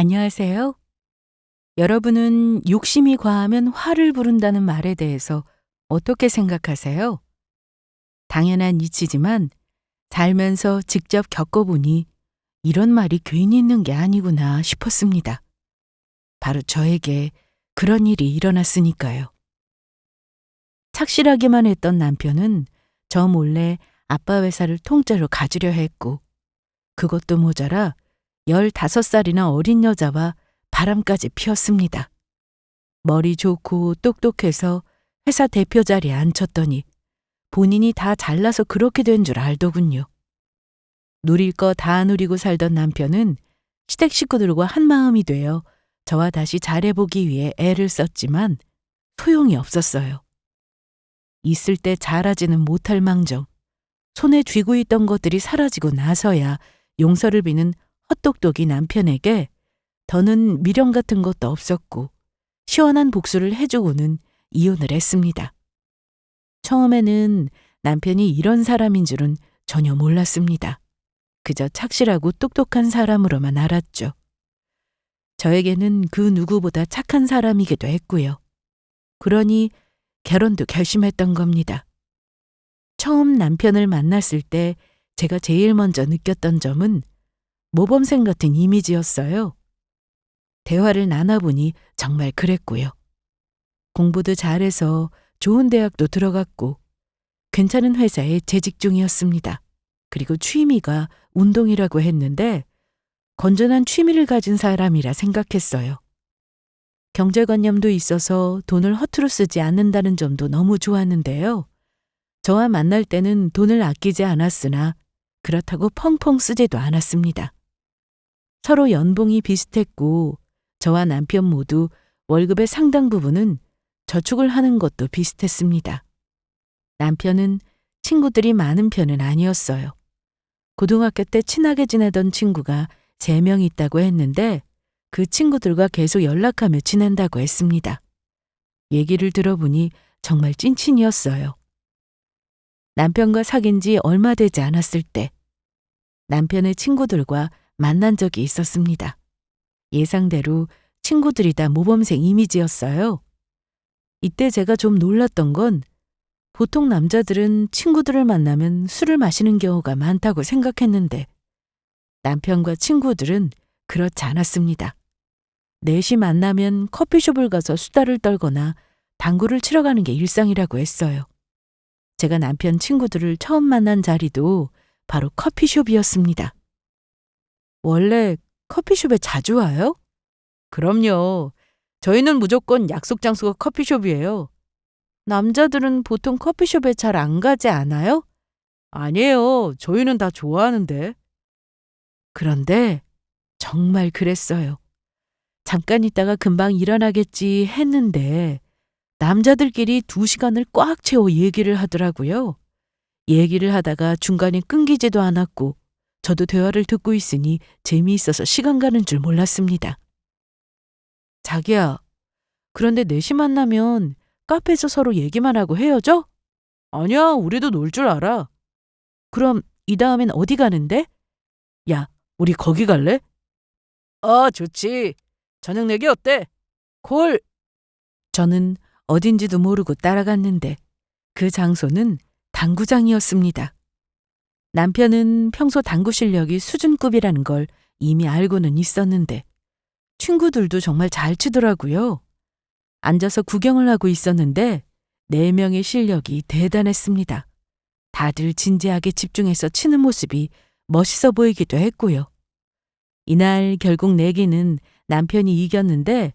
안녕하세요. 여러분은 욕심이 과하면 화를 부른다는 말에 대해서 어떻게 생각하세요? 당연한 이치지만 살면서 직접 겪어보니 이런 말이 괜히 있는 게 아니구나 싶었습니다. 바로 저에게 그런 일이 일어났으니까요. 착실하기만 했던 남편은 저 몰래 아빠 회사를 통째로 가지려 했고, 그것도 모자라 15살이나 어린 여자와 바람까지 피웠습니다. 머리 좋고 똑똑해서 회사 대표 자리에 앉혔더니 본인이 다 잘나서 그렇게 된 줄 알더군요. 누릴 거 다 누리고 살던 남편은 시댁 식구들과 한마음이 되어 저와 다시 잘해보기 위해 애를 썼지만 소용이 없었어요. 있을 때 잘하지는 못할 망정, 손에 쥐고 있던 것들이 사라지고 나서야 용서를 비는 헛똑똑이 남편에게 더는 미련 같은 것도 없었고 시원한 복수를 해주고는 이혼을 했습니다. 처음에는 남편이 이런 사람인 줄은 전혀 몰랐습니다. 그저 착실하고 똑똑한 사람으로만 알았죠. 저에게는 그 누구보다 착한 사람이기도 했고요. 그러니 결혼도 결심했던 겁니다. 처음 남편을 만났을 때 제가 제일 먼저 느꼈던 점은 모범생 같은 이미지였어요. 대화를 나눠보니 정말 그랬고요. 공부도 잘해서 좋은 대학도 들어갔고 괜찮은 회사에 재직 중이었습니다. 그리고 취미가 운동이라고 했는데 건전한 취미를 가진 사람이라 생각했어요. 경제관념도 있어서 돈을 허투루 쓰지 않는다는 점도 너무 좋았는데요. 저와 만날 때는 돈을 아끼지 않았으나 그렇다고 펑펑 쓰지도 않았습니다. 서로 연봉이 비슷했고 저와 남편 모두 월급의 상당 부분은 저축을 하는 것도 비슷했습니다. 남편은 친구들이 많은 편은 아니었어요. 고등학교 때 친하게 지내던 친구가 3명 있다고 했는데 그 친구들과 계속 연락하며 지낸다고 했습니다. 얘기를 들어보니 정말 찐친이었어요. 남편과 사귄 지 얼마 되지 않았을 때 남편의 친구들과 만난 적이 있었습니다. 예상대로 친구들이 다 모범생 이미지였어요. 이때 제가 좀 놀랐던 건 보통 남자들은 친구들을 만나면 술을 마시는 경우가 많다고 생각했는데 남편과 친구들은 그렇지 않았습니다. 넷이 만나면 커피숍을 가서 수다를 떨거나 당구를 치러 가는 게 일상이라고 했어요. 제가 남편 친구들을 처음 만난 자리도 바로 커피숍이었습니다. 원래 커피숍에 자주 와요? 그럼요. 저희는 무조건 약속 장소가 커피숍이에요. 남자들은 보통 커피숍에 잘 안 가지 않아요? 아니에요. 저희는 다 좋아하는데. 그런데 정말 그랬어요. 잠깐 있다가 금방 일어나겠지 했는데 남자들끼리 2시간을 꽉 채워 얘기를 하더라고요. 얘기를 하다가 중간에 끊기지도 않았고 저도 대화를 듣고 있으니 재미있어서 시간 가는 줄 몰랐습니다. 자기야, 그런데 넷이 만나면 카페에서 서로 얘기만 하고 헤어져? 아니야, 우리도 놀 줄 알아. 그럼 이 다음엔 어디 가는데? 야, 우리 거기 갈래? 좋지. 저녁 내기 어때? 콜! 저는 어딘지도 모르고 따라갔는데 그 장소는 당구장이었습니다. 남편은 평소 당구 실력이 수준급이라는 걸 이미 알고는 있었는데 친구들도 정말 잘 치더라고요. 앉아서 구경을 하고 있었는데 4명의 실력이 대단했습니다. 다들 진지하게 집중해서 치는 모습이 멋있어 보이기도 했고요. 이날 결국 내기는 남편이 이겼는데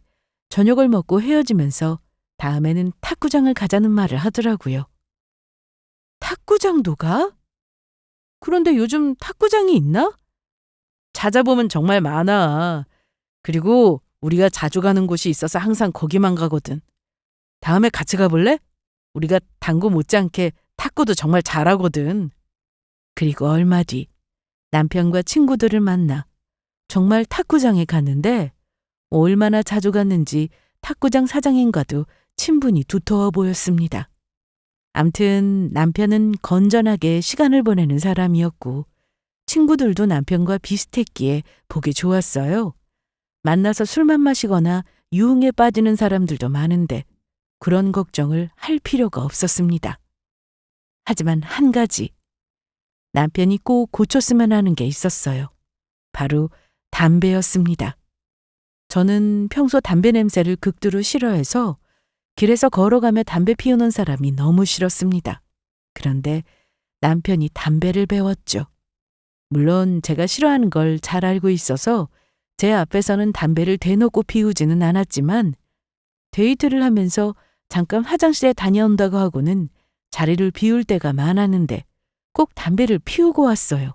저녁을 먹고 헤어지면서 다음에는 탁구장을 가자는 말을 하더라고요. 탁구장도 가? 그런데 요즘 탁구장이 있나? 찾아보면 정말 많아. 그리고 우리가 자주 가는 곳이 있어서 항상 거기만 가거든. 다음에 같이 가볼래? 우리가 당구 못지않게 탁구도 정말 잘하거든. 그리고 얼마 뒤 남편과 친구들을 만나 정말 탁구장에 갔는데 얼마나 자주 갔는지 탁구장 사장님과도 친분이 두터워 보였습니다. 암튼 남편은 건전하게 시간을 보내는 사람이었고 친구들도 남편과 비슷했기에 보기 좋았어요. 만나서 술만 마시거나 유흥에 빠지는 사람들도 많은데 그런 걱정을 할 필요가 없었습니다. 하지만 한 가지, 남편이 꼭 고쳤으면 하는 게 있었어요. 바로 담배였습니다. 저는 평소 담배 냄새를 극도로 싫어해서 길에서 걸어가며 담배 피우는 사람이 너무 싫었습니다. 그런데 남편이 담배를 배웠죠. 물론 제가 싫어하는 걸 잘 알고 있어서 제 앞에서는 담배를 대놓고 피우지는 않았지만 데이트를 하면서 잠깐 화장실에 다녀온다고 하고는 자리를 비울 때가 많았는데 꼭 담배를 피우고 왔어요.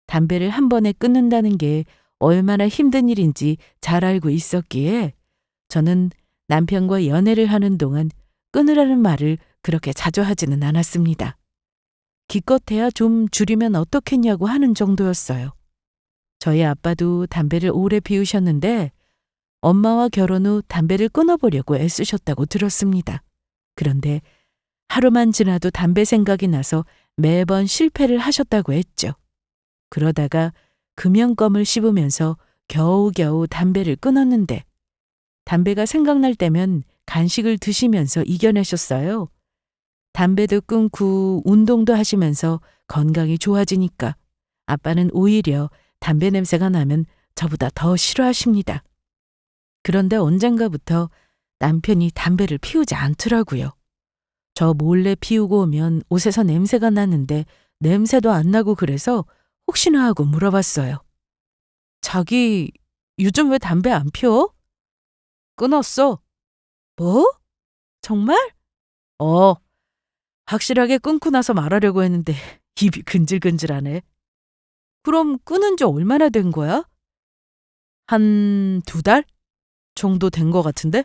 담배를 한 번에 끊는다는 게 얼마나 힘든 일인지 잘 알고 있었기에 저는 남편과 연애를 하는 동안 끊으라는 말을 그렇게 자주 하지는 않았습니다. 기껏해야 좀 줄이면 어떻겠냐고 하는 정도였어요. 저희 아빠도 담배를 오래 피우셨는데 엄마와 결혼 후 담배를 끊어보려고 애쓰셨다고 들었습니다. 그런데 하루만 지나도 담배 생각이 나서 매번 실패를 하셨다고 했죠. 그러다가 금연껌을 씹으면서 겨우겨우 담배를 끊었는데 담배가 생각날 때면 간식을 드시면서 이겨내셨어요. 담배도 끊고 운동도 하시면서 건강이 좋아지니까 아빠는 오히려 담배 냄새가 나면 저보다 더 싫어하십니다. 그런데 언젠가부터 남편이 담배를 피우지 않더라고요. 저 몰래 피우고 오면 옷에서 냄새가 나는데 냄새도 안 나고 그래서 혹시나 하고 물어봤어요. 자기 요즘 왜 담배 안 피워? 끊었어. 뭐? 정말? 어, 확실하게 끊고 나서 말하려고 했는데 입이 근질근질하네. 그럼 끊은 지 얼마나 된 거야? 한 2달 정도 된 거 같은데?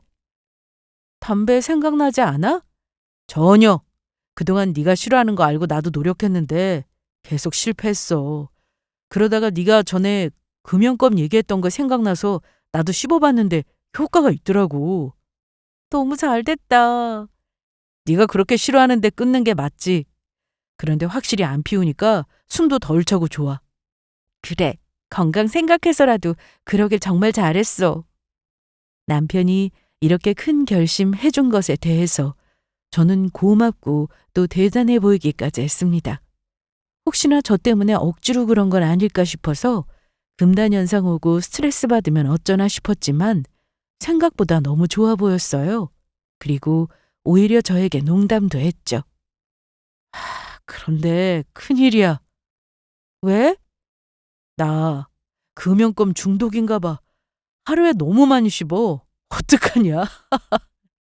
담배 생각나지 않아? 전혀. 그동안 네가 싫어하는 거 알고 나도 노력했는데 계속 실패했어. 그러다가 네가 전에 금연껌 얘기했던 거 생각나서 나도 씹어봤는데 효과가 있더라고. 너무 잘 됐다. 네가 그렇게 싫어하는데 끊는 게 맞지. 그런데 확실히 안 피우니까 숨도 덜 차고 좋아. 그래, 건강 생각해서라도 그러길 정말 잘했어. 남편이 이렇게 큰 결심 해준 것에 대해서 저는 고맙고 또 대단해 보이기까지 했습니다. 혹시나 저 때문에 억지로 그런 건 아닐까 싶어서 금단현상 오고 스트레스 받으면 어쩌나 싶었지만 생각보다 너무 좋아 보였어요. 그리고 오히려 저에게 농담도 했죠. 그런데 큰일이야. 왜? 나 금연껌 중독인가 봐. 하루에 너무 많이 씹어. 어떡하냐?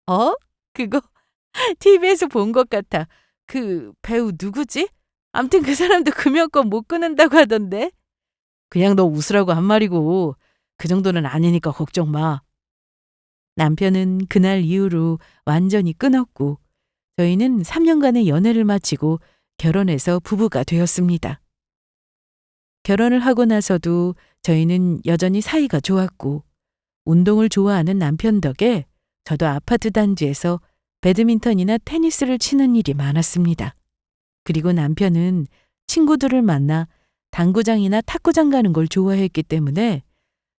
어? 그거 TV에서 본 것 같아. 그 배우 누구지? 암튼 그 사람도 금연껌 못 끊는다고 하던데. 그냥 너 웃으라고 한 말이고 그 정도는 아니니까 걱정 마. 남편은 그날 이후로 완전히 끊었고 저희는 3년간의 연애를 마치고 결혼해서 부부가 되었습니다. 결혼을 하고 나서도 저희는 여전히 사이가 좋았고 운동을 좋아하는 남편 덕에 저도 아파트 단지에서 배드민턴이나 테니스를 치는 일이 많았습니다. 그리고 남편은 친구들을 만나 당구장이나 탁구장 가는 걸 좋아했기 때문에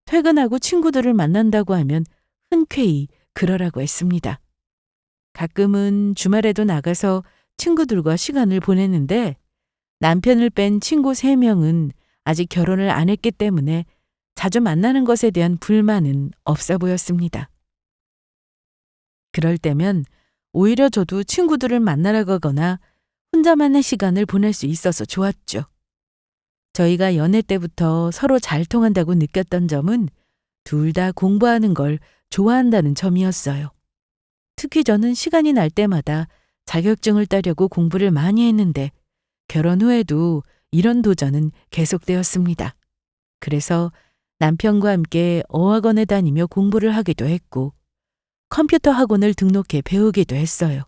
퇴근하고 친구들을 만난다고 하면 흔쾌히 그러라고 했습니다. 가끔은 주말에도 나가서 친구들과 시간을 보냈는데 남편을 뺀 친구 3명은 아직 결혼을 안 했기 때문에 자주 만나는 것에 대한 불만은 없어 보였습니다. 그럴 때면 오히려 저도 친구들을 만나러 가거나 혼자만의 시간을 보낼 수 있어서 좋았죠. 저희가 연애 때부터 서로 잘 통한다고 느꼈던 점은 둘 다 공부하는 걸 좋아한다는 점이었어요. 특히 저는 시간이 날 때마다 자격증을 따려고 공부를 많이 했는데 결혼 후에도 이런 도전은 계속되었습니다. 그래서 남편과 함께 어학원에 다니며 공부를 하기도 했고 컴퓨터 학원을 등록해 배우기도 했어요.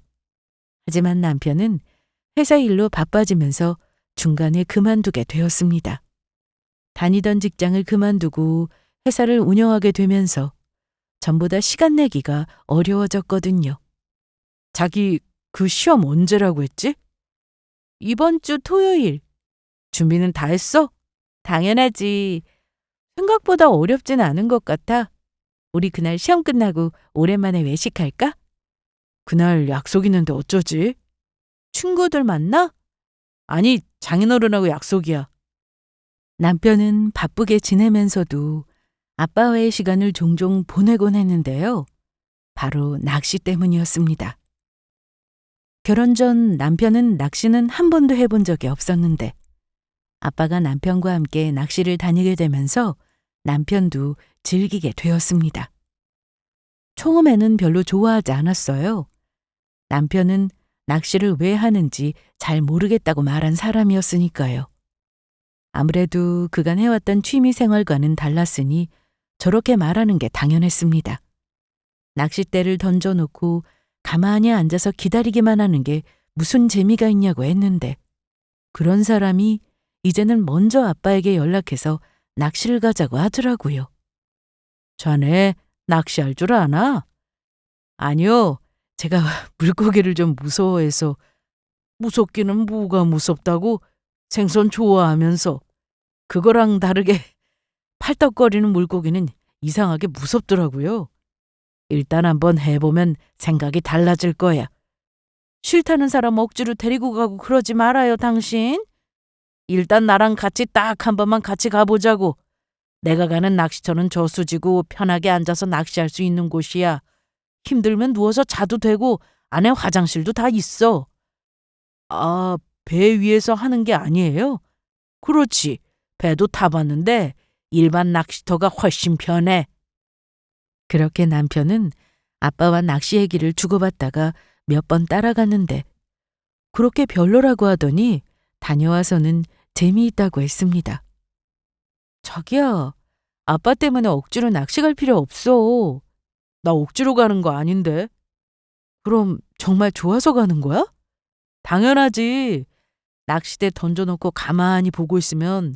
하지만 남편은 회사 일로 바빠지면서 중간에 그만두게 되었습니다. 다니던 직장을 그만두고 회사를 운영하게 되면서 전보다 시간 내기가 어려워졌거든요. 자기 그 시험 언제라고 했지? 이번 주 토요일. 준비는 다 했어? 당연하지. 생각보다 어렵진 않은 것 같아. 우리 그날 시험 끝나고 오랜만에 외식할까? 그날 약속 있는데 어쩌지? 친구들 만나? 아니, 장인어른하고 약속이야. 남편은 바쁘게 지내면서도 아빠와의 시간을 종종 보내곤 했는데요. 바로 낚시 때문이었습니다. 결혼 전 남편은 낚시는 한 번도 해본 적이 없었는데 아빠가 남편과 함께 낚시를 다니게 되면서 남편도 즐기게 되었습니다. 처음에는 별로 좋아하지 않았어요. 남편은 낚시를 왜 하는지 잘 모르겠다고 말한 사람이었으니까요. 아무래도 그간 해왔던 취미 생활과는 달랐으니 저렇게 말하는 게 당연했습니다. 낚싯대를 던져놓고 가만히 앉아서 기다리기만 하는 게 무슨 재미가 있냐고 했는데 그런 사람이 이제는 먼저 아빠에게 연락해서 낚시를 가자고 하더라고요. 자네 낚시할 줄 아나? 아니요. 제가 물고기를 좀 무서워해서 무섭기는 뭐가 무섭다고 생선 좋아하면서 그거랑 다르게 팔떡거리는 물고기는 이상하게 무섭더라고요. 일단 한번 해보면 생각이 달라질 거야. 싫다는 사람 억지로 데리고 가고 그러지 말아요, 당신. 일단 나랑 같이 딱 한 번만 같이 가보자고. 내가 가는 낚시터는 저수지고 편하게 앉아서 낚시할 수 있는 곳이야. 힘들면 누워서 자도 되고 안에 화장실도 다 있어. 아, 배 위에서 하는 게 아니에요? 그렇지. 배도 타봤는데 일반 낚시터가 훨씬 편해. 그렇게 남편은 아빠와 낚시 얘기를 주고받다가 몇 번 따라갔는데 그렇게 별로라고 하더니 다녀와서는 재미있다고 했습니다. 자기야, 아빠 때문에 억지로 낚시 갈 필요 없어. 나 억지로 가는 거 아닌데. 그럼 정말 좋아서 가는 거야? 당연하지. 낚싯대 던져놓고 가만히 보고 있으면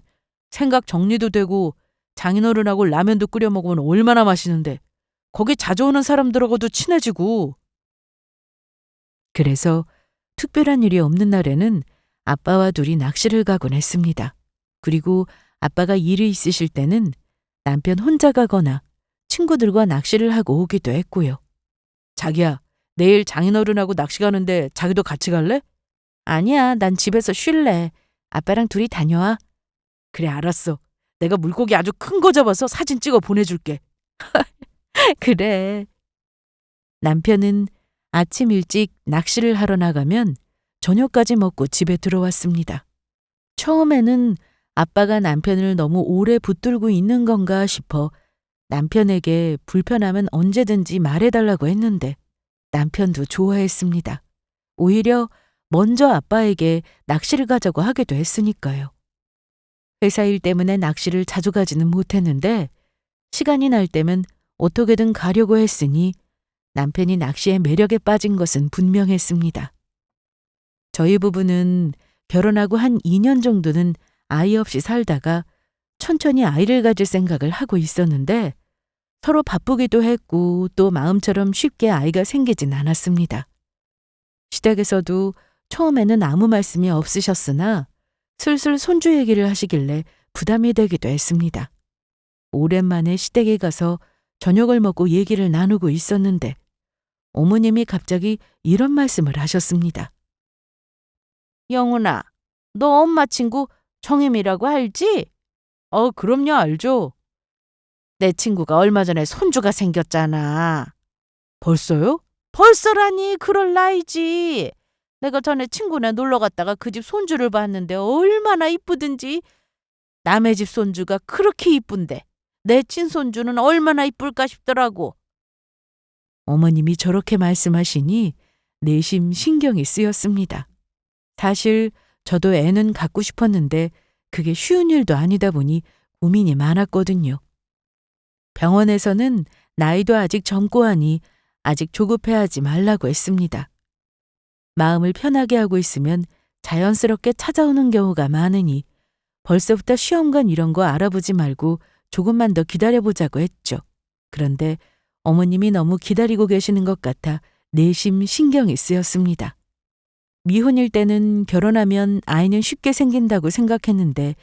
생각 정리도 되고 장인어른하고 라면도 끓여 먹으면 얼마나 맛있는데. 거기 자주 오는 사람들하고도 친해지고. 그래서 특별한 일이 없는 날에는 아빠와 둘이 낚시를 가곤 했습니다. 그리고 아빠가 일이 있으실 때는 남편 혼자 가거나 친구들과 낚시를 하고 오기도 했고요. 자기야, 내일 장인어른하고 낚시 가는데 자기도 같이 갈래? 아니야, 난 집에서 쉴래. 아빠랑 둘이 다녀와. 그래, 알았어. 내가 물고기 아주 큰 거 잡아서 사진 찍어 보내줄게. 그래. 남편은 아침 일찍 낚시를 하러 나가면 저녁까지 먹고 집에 들어왔습니다. 처음에는 아빠가 남편을 너무 오래 붙들고 있는 건가 싶어 남편에게 불편하면 언제든지 말해달라고 했는데 남편도 좋아했습니다. 오히려 먼저 아빠에게 낚시를 가자고 하기도 했으니까요. 회사 일 때문에 낚시를 자주 가지는 못했는데 시간이 날 때면 어떻게든 가려고 했으니 남편이 낚시의 매력에 빠진 것은 분명했습니다. 저희 부부는 결혼하고 한 2년 정도는 아이 없이 살다가 천천히 아이를 가질 생각을 하고 있었는데 서로 바쁘기도 했고 또 마음처럼 쉽게 아이가 생기진 않았습니다. 시댁에서도 처음에는 아무 말씀이 없으셨으나 슬슬 손주 얘기를 하시길래 부담이 되기도 했습니다. 오랜만에 시댁에 가서 저녁을 먹고 얘기를 나누고 있었는데 어머님이 갑자기 이런 말씀을 하셨습니다. 영훈아, 너 엄마 친구 정임이라고 알지? 그럼요, 알죠. 내 친구가 얼마 전에 손주가 생겼잖아. 벌써요? 벌써라니, 그럴 나이지. 내가 전에 친구네 놀러 갔다가 그 집 손주를 봤는데 얼마나 이쁘든지. 남의 집 손주가 그렇게 이쁜데 내 친손주는 얼마나 이쁠까 싶더라고. 어머님이 저렇게 말씀하시니 내심 신경이 쓰였습니다. 사실 저도 애는 갖고 싶었는데 그게 쉬운 일도 아니다 보니 고민이 많았거든요. 병원에서는 나이도 아직 젊고 하니 아직 조급해하지 말라고 했습니다. 마음을 편하게 하고 있으면 자연스럽게 찾아오는 경우가 많으니 벌써부터 시험관 이런 거 알아보지 말고 조금만 더 기다려보자고 했죠. 그런데 어머님이 너무 기다리고 계시는 것 같아 내심 신경이 쓰였습니다. 미혼일 때는 결혼하면 아이는 쉽게 생긴다고 생각했는데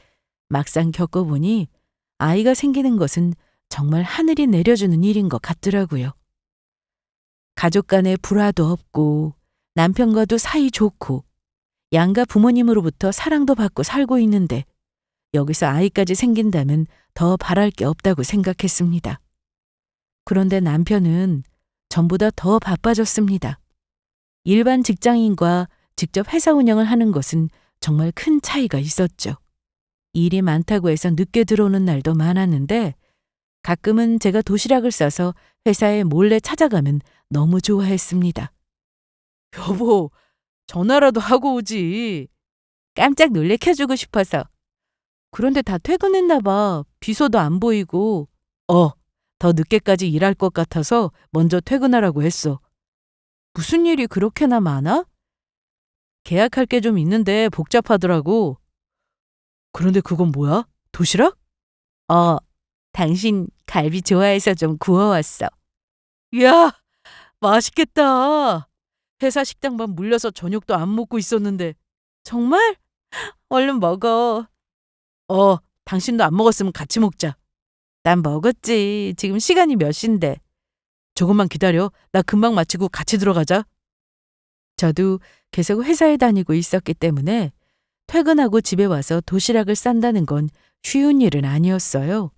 막상 겪어보니 아이가 생기는 것은 정말 하늘이 내려주는 일인 것 같더라고요. 가족 간에 불화도 없고 남편과도 사이 좋고 양가 부모님으로부터 사랑도 받고 살고 있는데 여기서 아이까지 생긴다면 더 바랄 게 없다고 생각했습니다. 그런데 남편은 전보다 더 바빠졌습니다. 일반 직장인과 직접 회사 운영을 하는 것은 정말 큰 차이가 있었죠. 일이 많다고 해서 늦게 들어오는 날도 많았는데 가끔은 제가 도시락을 싸서 회사에 몰래 찾아가면 너무 좋아했습니다. 여보, 전화라도 하고 오지. 깜짝 놀래켜주고 싶어서. 그런데 다 퇴근했나 봐. 비서도 안 보이고. 더 늦게까지 일할 것 같아서 먼저 퇴근하라고 했어. 무슨 일이 그렇게나 많아? 계약할 게 좀 있는데 복잡하더라고. 그런데 그건 뭐야? 도시락? 어, 당신 갈비 좋아해서 좀 구워왔어. 이야, 맛있겠다. 회사 식당만 물려서 저녁도 안 먹고 있었는데. 정말? 얼른 먹어. 당신도 안 먹었으면 같이 먹자. 난 먹었지. 지금 시간이 몇 시인데. 조금만 기다려. 나 금방 마치고 같이 들어가자. 저도 계속 회사에 다니고 있었기 때문에 퇴근하고 집에 와서 도시락을 싼다는 건 쉬운 일은 아니었어요.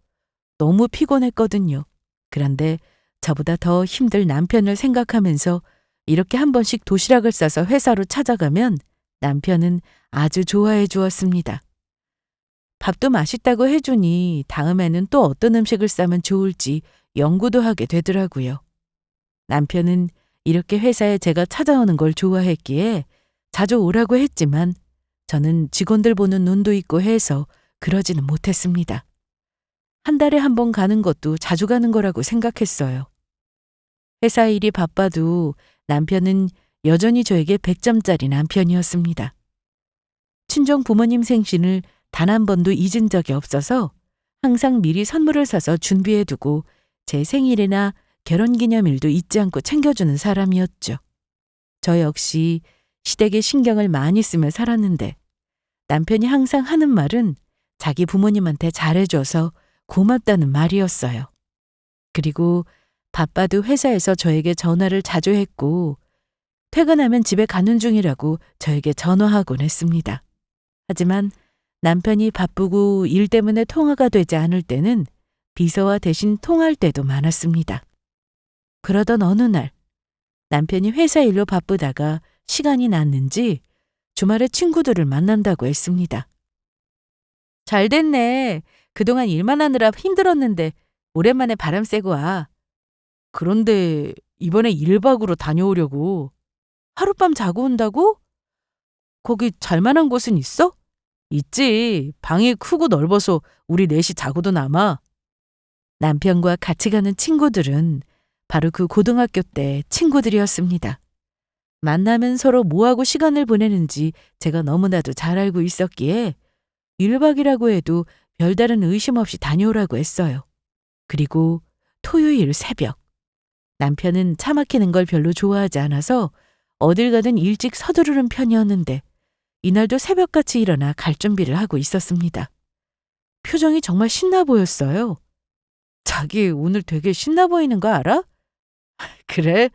너무 피곤했거든요. 그런데 저보다 더 힘들 남편을 생각하면서 이렇게 한 번씩 도시락을 싸서 회사로 찾아가면 남편은 아주 좋아해 주었습니다. 밥도 맛있다고 해주니 다음에는 또 어떤 음식을 싸면 좋을지 연구도 하게 되더라고요. 남편은 이렇게 회사에 제가 찾아오는 걸 좋아했기에 자주 오라고 했지만 저는 직원들 보는 눈도 있고 해서 그러지는 못했습니다. 한 달에 한 번 가는 것도 자주 가는 거라고 생각했어요. 회사 일이 바빠도 남편은 여전히 저에게 100점짜리 남편이었습니다. 친정 부모님 생신을 단 한 번도 잊은 적이 없어서 항상 미리 선물을 사서 준비해두고 제 생일이나 결혼기념일도 잊지 않고 챙겨주는 사람이었죠. 저 역시 시댁에 신경을 많이 쓰며 살았는데 남편이 항상 하는 말은 자기 부모님한테 잘해줘서 고맙다는 말이었어요. 그리고 바빠도 회사에서 저에게 전화를 자주 했고 퇴근하면 집에 가는 중이라고 저에게 전화하곤 했습니다. 하지만 남편이 바쁘고 일 때문에 통화가 되지 않을 때는 비서와 대신 통화할 때도 많았습니다. 그러던 어느 날 남편이 회사 일로 바쁘다가 시간이 났는지 주말에 친구들을 만난다고 했습니다. 잘 됐네. 그동안 일만 하느라 힘들었는데 오랜만에 바람 쐬고 와. 그런데 이번에 1박으로 다녀오려고. 하룻밤 자고 온다고? 거기 잘만한 곳은 있어? 있지. 방이 크고 넓어서 우리 넷이 자고도 남아. 남편과 같이 가는 친구들은 바로 그 고등학교 때 친구들이었습니다. 만나면 서로 뭐하고 시간을 보내는지 제가 너무나도 잘 알고 있었기에 1박이라고 해도 별다른 의심 없이 다녀오라고 했어요. 그리고 토요일 새벽. 남편은 차 막히는 걸 별로 좋아하지 않아서 어딜 가든 일찍 서두르는 편이었는데 이날도 새벽같이 일어나 갈 준비를 하고 있었습니다. 표정이 정말 신나 보였어요. 자기 오늘 되게 신나 보이는 거 알아? 그래?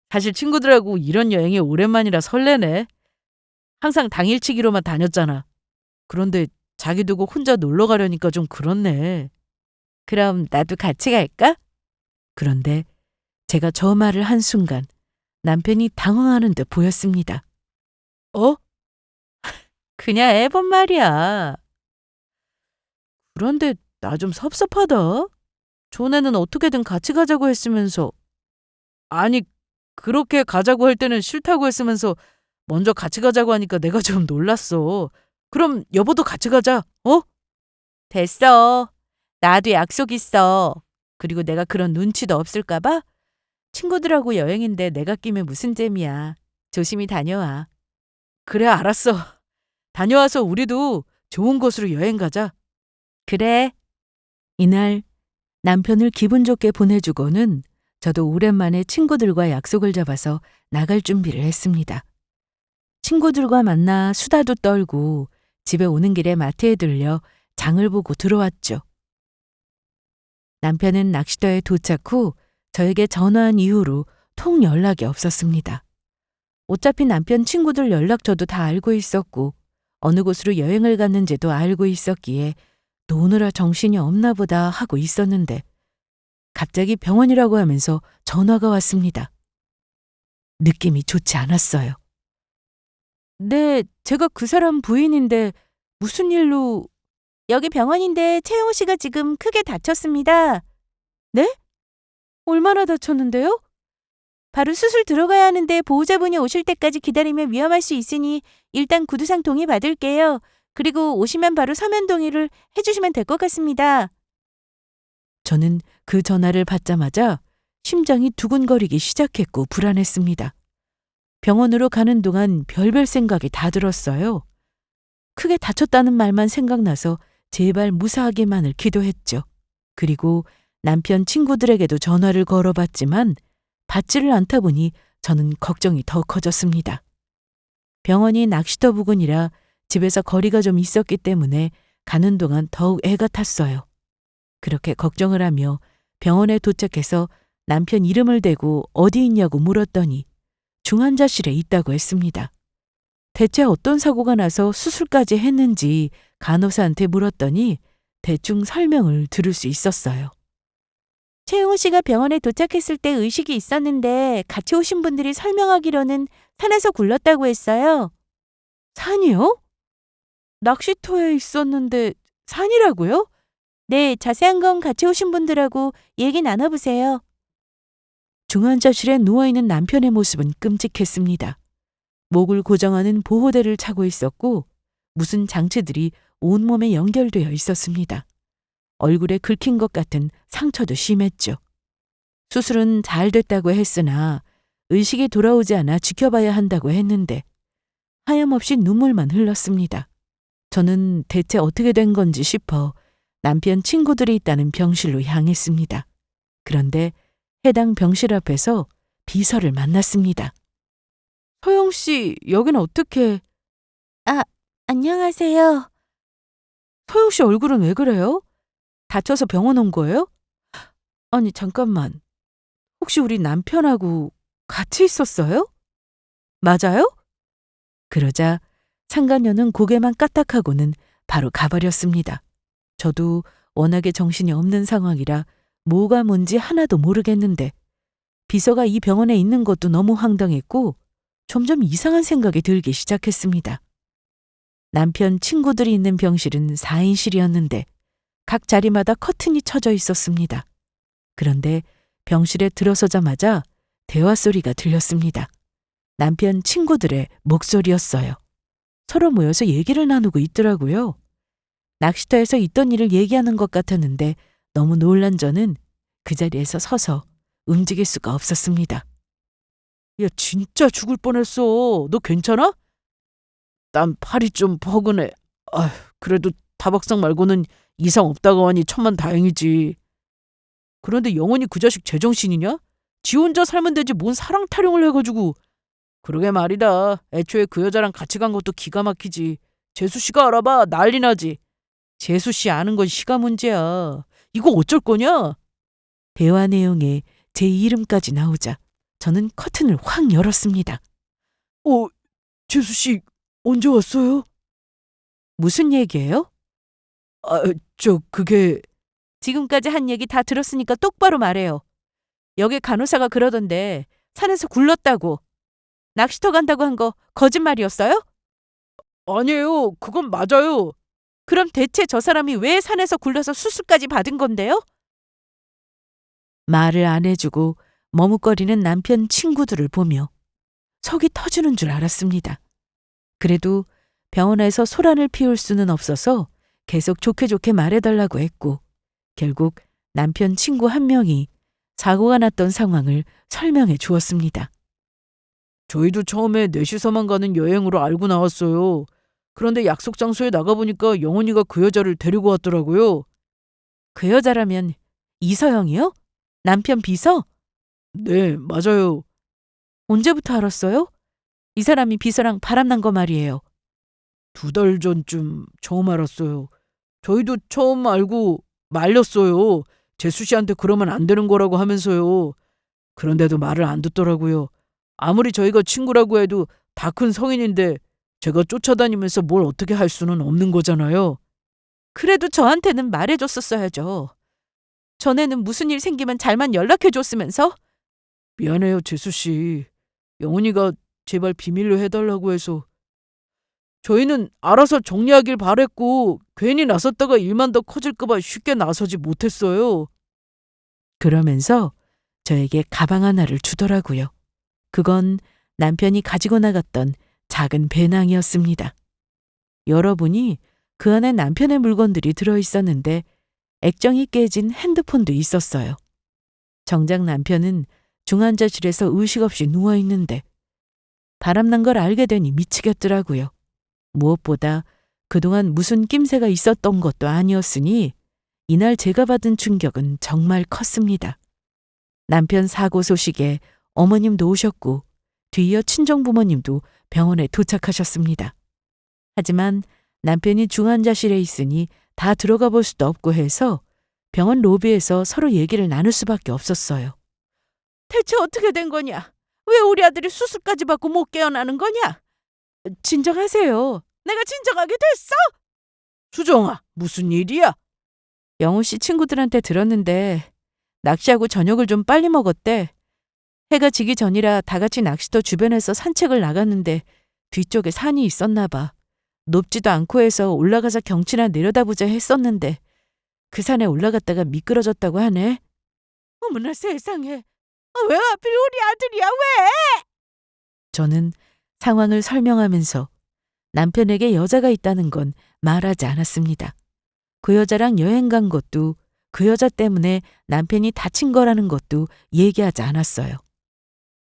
사실 친구들하고 이런 여행이 오랜만이라 설레네. 항상 당일치기로만 다녔잖아. 그런데 자기 두고 혼자 놀러 가려니까 좀 그렇네. 그럼 나도 같이 갈까? 그런데 제가 저 말을 한 순간 남편이 당황하는 듯 보였습니다. 그냥 해본 말이야. 그런데 나 좀 섭섭하다. 전에는 어떻게든 같이 가자고 했으면서. 아니, 그렇게 가자고 할 때는 싫다고 했으면서 먼저 같이 가자고 하니까 내가 좀 놀랐어. 그럼 여보도 같이 가자, 어? 됐어. 나도 약속 있어. 그리고 내가 그런 눈치도 없을까봐? 친구들하고 여행인데 내가 끼면 무슨 재미야. 조심히 다녀와. 그래, 알았어. 다녀와서 우리도 좋은 곳으로 여행 가자. 그래. 이날 남편을 기분 좋게 보내주고는 저도 오랜만에 친구들과 약속을 잡아서 나갈 준비를 했습니다. 친구들과 만나 수다도 떨고 집에 오는 길에 마트에 들려 장을 보고 들어왔죠. 남편은 낚시터에 도착 후 저에게 전화한 이후로 통 연락이 없었습니다. 어차피 남편 친구들 연락처도 다 알고 있었고 어느 곳으로 여행을 갔는지도 알고 있었기에 노느라 정신이 없나 보다 하고 있었는데 갑자기 병원이라고 하면서 전화가 왔습니다. 느낌이 좋지 않았어요. 네, 제가 그 사람 부인인데 무슨 일로... 여기 병원인데 채용 씨가 지금 크게 다쳤습니다. 네? 얼마나 다쳤는데요? 바로 수술 들어가야 하는데 보호자분이 오실 때까지 기다리면 위험할 수 있으니 일단 구두상 동의 받을게요. 그리고 오시면 바로 서면 동의를 해주시면 될 것 같습니다. 저는 그 전화를 받자마자 심장이 두근거리기 시작했고 불안했습니다. 병원으로 가는 동안 별별 생각이 다 들었어요. 크게 다쳤다는 말만 생각나서 제발 무사하게만을 기도했죠. 그리고 남편 친구들에게도 전화를 걸어봤지만 받지를 않다 보니 저는 걱정이 더 커졌습니다. 병원이 낚시터 부근이라 집에서 거리가 좀 있었기 때문에 가는 동안 더욱 애가 탔어요. 그렇게 걱정을 하며 병원에 도착해서 남편 이름을 대고 어디 있냐고 물었더니 중환자실에 있다고 했습니다. 대체 어떤 사고가 나서 수술까지 했는지 간호사한테 물었더니 대충 설명을 들을 수 있었어요. 최용우 씨가 병원에 도착했을 때 의식이 있었는데 같이 오신 분들이 설명하기로는 산에서 굴렀다고 했어요. 산이요? 낚시터에 있었는데 산이라고요? 네, 자세한 건 같이 오신 분들하고 얘기 나눠보세요. 중환자실에 누워있는 남편의 모습은 끔찍했습니다. 목을 고정하는 보호대를 차고 있었고 무슨 장치들이 온몸에 연결되어 있었습니다. 얼굴에 긁힌 것 같은 상처도 심했죠. 수술은 잘 됐다고 했으나 의식이 돌아오지 않아 지켜봐야 한다고 했는데 하염없이 눈물만 흘렀습니다. 저는 대체 어떻게 된 건지 싶어 남편 친구들이 있다는 병실로 향했습니다. 그런데 해당 병실 앞에서 비서를 만났습니다. 소영 씨, 여긴 어떻게... 안녕하세요. 소영 씨 얼굴은 왜 그래요? 다쳐서 병원 온 거예요? 아니, 잠깐만. 혹시 우리 남편하고 같이 있었어요? 맞아요? 그러자 상간녀는 고개만 까딱하고는 바로 가버렸습니다. 저도 워낙에 정신이 없는 상황이라 뭐가 뭔지 하나도 모르겠는데 비서가 이 병원에 있는 것도 너무 황당했고 점점 이상한 생각이 들기 시작했습니다. 남편 친구들이 있는 병실은 4인실이었는데 각 자리마다 커튼이 쳐져 있었습니다. 그런데 병실에 들어서자마자 대화 소리가 들렸습니다. 남편 친구들의 목소리였어요. 서로 모여서 얘기를 나누고 있더라고요. 낚시터에서 있던 일을 얘기하는 것 같았는데 너무 놀란 저는 그 자리에서 서서 움직일 수가 없었습니다. 야, 진짜 죽을 뻔했어. 너 괜찮아? 난 팔이 좀 뻐근해. 그래도 타박상 말고는 이상 없다고 하니 천만다행이지. 그런데 영원히 그 자식 제정신이냐? 지 혼자 살면 되지 뭔 사랑 타령을 해가지고. 그러게 말이다. 애초에 그 여자랑 같이 간 것도 기가 막히지. 재수 씨가 알아봐 난리 나지. 재수 씨 아는 건 씨가 문제야. 이거 어쩔 거냐? 대화 내용에 제 이름까지 나오자 저는 커튼을 확 열었습니다. 재수 씨 언제 왔어요? 무슨 얘기예요? 그게... 지금까지 한 얘기 다 들었으니까 똑바로 말해요. 여기 간호사가 그러던데 산에서 굴렀다고. 낚시터 간다고 한 거 거짓말이었어요? 아니에요. 그건 맞아요. 그럼 대체 저 사람이 왜 산에서 굴러서 수술까지 받은 건데요? 말을 안 해주고 머뭇거리는 남편 친구들을 보며 속이 터지는 줄 알았습니다. 그래도 병원에서 소란을 피울 수는 없어서 계속 좋게 좋게 말해달라고 했고 결국 남편 친구 한 명이 사고가 났던 상황을 설명해 주었습니다. 저희도 처음에 넷이서만 가는 여행으로 알고 나왔어요. 그런데 약속 장소에 나가보니까 영훈이가 그 여자를 데리고 왔더라고요. 그 여자라면 이서영이요? 남편 비서? 네, 맞아요. 언제부터 알았어요? 이 사람이 비서랑 바람난 거 말이에요. 2달 전쯤 처음 알았어요. 저희도 처음 알고 말렸어요. 재수 씨한테 그러면 안 되는 거라고 하면서요. 그런데도 말을 안 듣더라고요. 아무리 저희가 친구라고 해도 다 큰 성인인데 제가 쫓아다니면서 뭘 어떻게 할 수는 없는 거잖아요. 그래도 저한테는 말해줬었어야죠. 전에는 무슨 일 생기면 잘만 연락해줬으면서. 미안해요, 재수 씨. 영훈이가 제발 비밀로 해달라고 해서. 저희는 알아서 정리하길 바랬고 괜히 나섰다가 일만 더 커질까 봐 쉽게 나서지 못했어요. 그러면서 저에게 가방 하나를 주더라고요. 그건 남편이 가지고 나갔던 작은 배낭이었습니다. 열어보니 그 안에 남편의 물건들이 들어있었는데 액정이 깨진 핸드폰도 있었어요. 정작 남편은 중환자실에서 의식 없이 누워있는데 바람난 걸 알게 되니 미치겠더라고요. 무엇보다 그동안 무슨 낌새가 있었던 것도 아니었으니 이날 제가 받은 충격은 정말 컸습니다. 남편 사고 소식에 어머님도 오셨고 뒤이어 친정부모님도 병원에 도착하셨습니다. 하지만 남편이 중환자실에 있으니 다 들어가 볼 수도 없고 해서 병원 로비에서 서로 얘기를 나눌 수밖에 없었어요. 대체 어떻게 된 거냐? 왜 우리 아들이 수술까지 받고 못 깨어나는 거냐? 진정하세요. 내가 진정하게 됐어? 수정아, 무슨 일이야? 영호 씨 친구들한테 들었는데 낚시하고 저녁을 좀 빨리 먹었대. 해가 지기 전이라 다 같이 낚시터 주변에서 산책을 나갔는데 뒤쪽에 산이 있었나 봐. 높지도 않고 해서 올라가서 경치나 내려다보자 했었는데 그 산에 올라갔다가 미끄러졌다고 하네. 어머나 세상에. 왜 하필 우리 아들이야 왜? 저는 상황을 설명하면서 남편에게 여자가 있다는 건 말하지 않았습니다. 그 여자랑 여행 간 것도 그 여자 때문에 남편이 다친 거라는 것도 얘기하지 않았어요.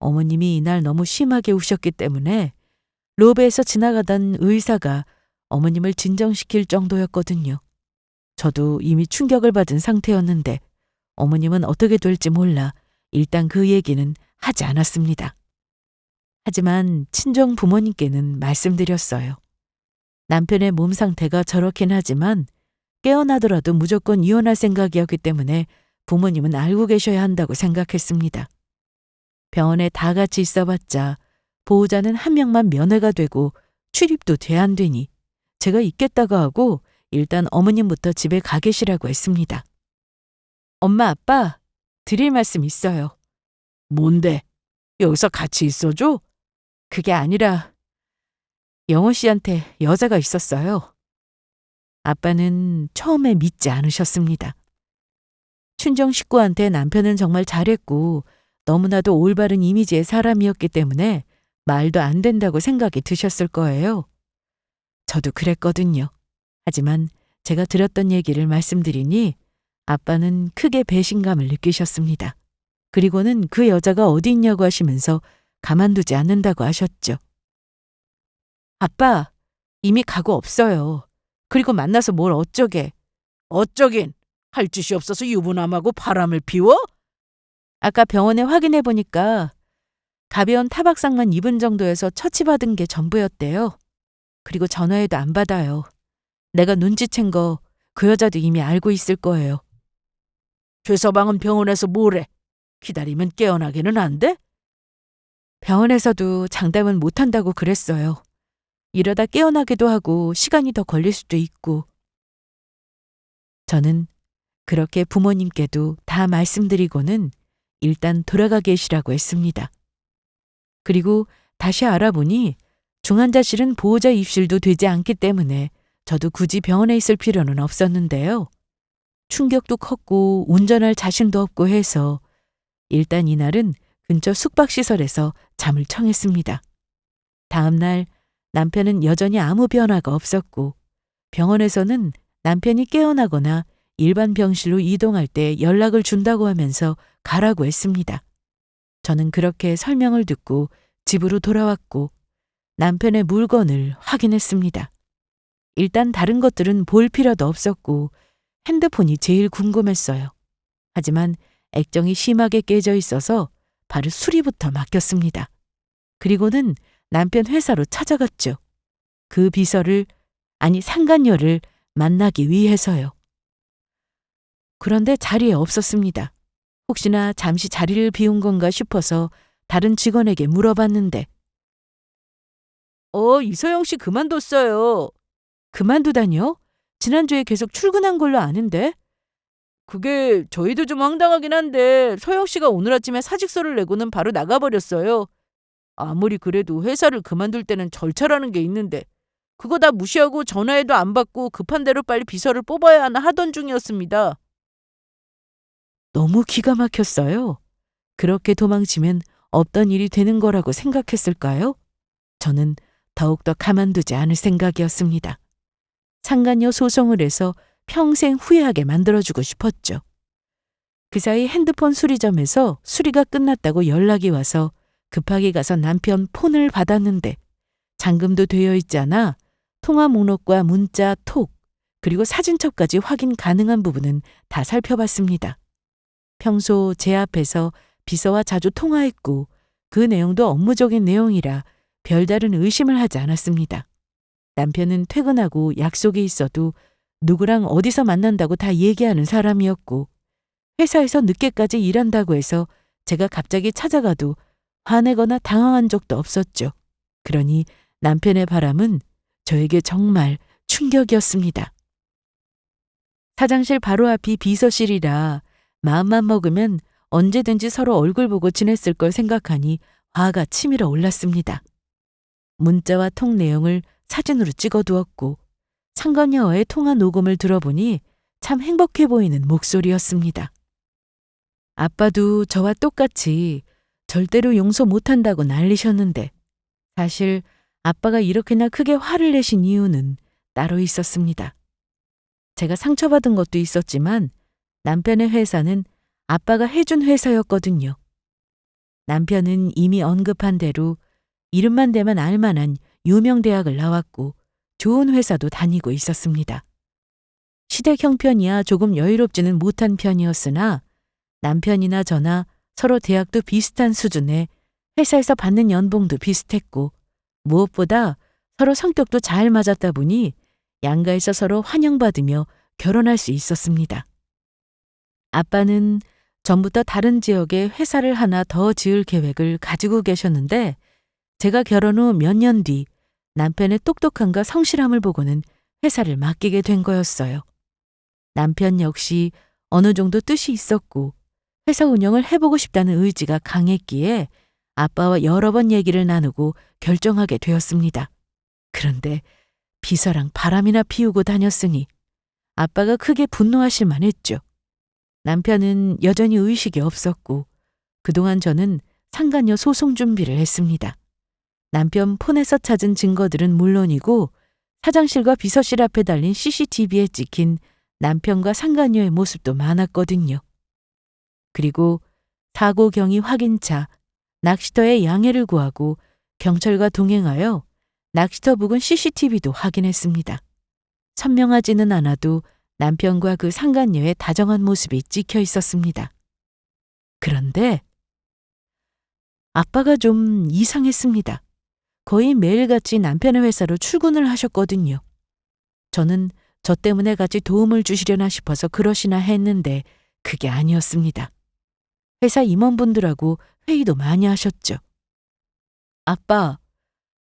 어머님이 이날 너무 심하게 우셨기 때문에 로베에서 지나가던 의사가 어머님을 진정시킬 정도였거든요. 저도 이미 충격을 받은 상태였는데 어머님은 어떻게 될지 몰라 일단 그 얘기는 하지 않았습니다. 하지만 친정 부모님께는 말씀드렸어요. 남편의 몸 상태가 저렇긴 하지만 깨어나더라도 무조건 이혼할 생각이었기 때문에 부모님은 알고 계셔야 한다고 생각했습니다. 병원에 다 같이 있어봤자 보호자는 한 명만 면회가 되고 출입도 돼 안 되니 제가 있겠다고 하고 일단 어머님부터 집에 가 계시라고 했습니다. 엄마, 아빠, 드릴 말씀 있어요. 뭔데? 여기서 같이 있어줘? 그게 아니라 영호 씨한테 여자가 있었어요. 아빠는 처음에 믿지 않으셨습니다. 친정 식구한테 남편은 정말 잘했고 너무나도 올바른 이미지의 사람이었기 때문에 말도 안 된다고 생각이 드셨을 거예요. 저도 그랬거든요. 하지만 제가 들었던 얘기를 말씀드리니 아빠는 크게 배신감을 느끼셨습니다. 그리고는 그 여자가 어디 있냐고 하시면서 가만두지 않는다고 하셨죠. 아빠, 이미 가고 없어요. 그리고 만나서 뭘 어쩌게. 어쩌긴 할 짓이 없어서 유부남하고 바람을 피워? 아까 병원에 확인해 보니까 가벼운 타박상만 입은 정도여서 처치받은 게 전부였대요. 그리고 전화해도 안 받아요. 내가 눈치챈 거 그 여자도 이미 알고 있을 거예요. 최서방은 병원에서 뭐래? 기다리면 깨어나기는 안 돼? 병원에서도 장담은 못한다고 그랬어요. 이러다 깨어나기도 하고 시간이 더 걸릴 수도 있고. 저는 그렇게 부모님께도 다 말씀드리고는 일단 돌아가 계시라고 했습니다. 그리고 다시 알아보니 중환자실은 보호자 입실도 되지 않기 때문에 저도 굳이 병원에 있을 필요는 없었는데요. 충격도 컸고 운전할 자신도 없고 해서 일단 이날은 근처 숙박시설에서 잠을 청했습니다. 다음 날 남편은 여전히 아무 변화가 없었고 병원에서는 남편이 깨어나거나 일반 병실로 이동할 때 연락을 준다고 하면서 가라고 했습니다. 저는 그렇게 설명을 듣고 집으로 돌아왔고 남편의 물건을 확인했습니다. 일단 다른 것들은 볼 필요도 없었고 핸드폰이 제일 궁금했어요. 하지만 액정이 심하게 깨져 있어서 바로 수리부터 맡겼습니다. 그리고는 남편 회사로 찾아갔죠. 그 비서를, 아니 상간녀를 만나기 위해서요. 그런데 자리에 없었습니다. 혹시나 잠시 자리를 비운 건가 싶어서 다른 직원에게 물어봤는데 이서영 씨 그만뒀어요. 그만두다니요? 지난주에 계속 출근한 걸로 아는데? 그게 저희도 좀 황당하긴 한데 서영 씨가 오늘 아침에 사직서를 내고는 바로 나가버렸어요. 아무리 그래도 회사를 그만둘 때는 절차라는 게 있는데 그거 다 무시하고 전화해도 안 받고 급한 대로 빨리 비서를 뽑아야 하나 하던 중이었습니다. 너무 기가 막혔어요. 그렇게 도망치면 없던 일이 되는 거라고 생각했을까요? 저는 더욱더 가만두지 않을 생각이었습니다. 상간녀 소송을 해서 평생 후회하게 만들어주고 싶었죠. 그 사이 핸드폰 수리점에서 수리가 끝났다고 연락이 와서 급하게 가서 남편 폰을 받았는데 잠금도 되어 있지 않아 통화 목록과 문자, 톡, 그리고 사진첩까지 확인 가능한 부분은 다 살펴봤습니다. 평소 제 앞에서 비서와 자주 통화했고 그 내용도 업무적인 내용이라 별다른 의심을 하지 않았습니다. 남편은 퇴근하고 약속이 있어도 누구랑 어디서 만난다고 다 얘기하는 사람이었고 회사에서 늦게까지 일한다고 해서 제가 갑자기 찾아가도 화내거나 당황한 적도 없었죠. 그러니 남편의 바람은 저에게 정말 충격이었습니다. 사장실 바로 앞이 비서실이라 마음만 먹으면 언제든지 서로 얼굴 보고 지냈을 걸 생각하니 화가 치밀어 올랐습니다. 문자와 통 내용을 사진으로 찍어두었고 상간녀와의 통화 녹음을 들어보니 참 행복해 보이는 목소리였습니다. 아빠도 저와 똑같이 절대로 용서 못한다고 난리셨는데 사실 아빠가 이렇게나 크게 화를 내신 이유는 따로 있었습니다. 제가 상처받은 것도 있었지만 남편의 회사는 아빠가 해준 회사였거든요. 남편은 이미 언급한 대로 이름만 대면 알만한 유명 대학을 나왔고 좋은 회사도 다니고 있었습니다. 시댁 형편이야 조금 여유롭지는 못한 편이었으나 남편이나 저나 서로 대학도 비슷한 수준에 회사에서 받는 연봉도 비슷했고 무엇보다 서로 성격도 잘 맞았다 보니 양가에서 서로 환영받으며 결혼할 수 있었습니다. 아빠는 전부터 다른 지역에 회사를 하나 더 지을 계획을 가지고 계셨는데 제가 결혼 후 몇 년 뒤 남편의 똑똑함과 성실함을 보고는 회사를 맡기게 된 거였어요. 남편 역시 어느 정도 뜻이 있었고 회사 운영을 해보고 싶다는 의지가 강했기에 아빠와 여러 번 얘기를 나누고 결정하게 되었습니다. 그런데 비서랑 바람이나 피우고 다녔으니 아빠가 크게 분노하실 만했죠. 남편은 여전히 의식이 없었고 그동안 저는 상간녀 소송 준비를 했습니다. 남편 폰에서 찾은 증거들은 물론이고 사장실과 비서실 앞에 달린 CCTV에 찍힌 남편과 상간녀의 모습도 많았거든요. 그리고 사고 경위 확인차, 낚시터의 양해를 구하고 경찰과 동행하여 낚시터 부근 CCTV도 확인했습니다. 선명하지는 않아도 남편과 그 상간녀의 다정한 모습이 찍혀 있었습니다. 그런데 아빠가 좀 이상했습니다. 거의 매일같이 남편의 회사로 출근을 하셨거든요. 저는 저 때문에 같이 도움을 주시려나 싶어서 그러시나 했는데 그게 아니었습니다. 회사 임원분들하고 회의도 많이 하셨죠. 아빠,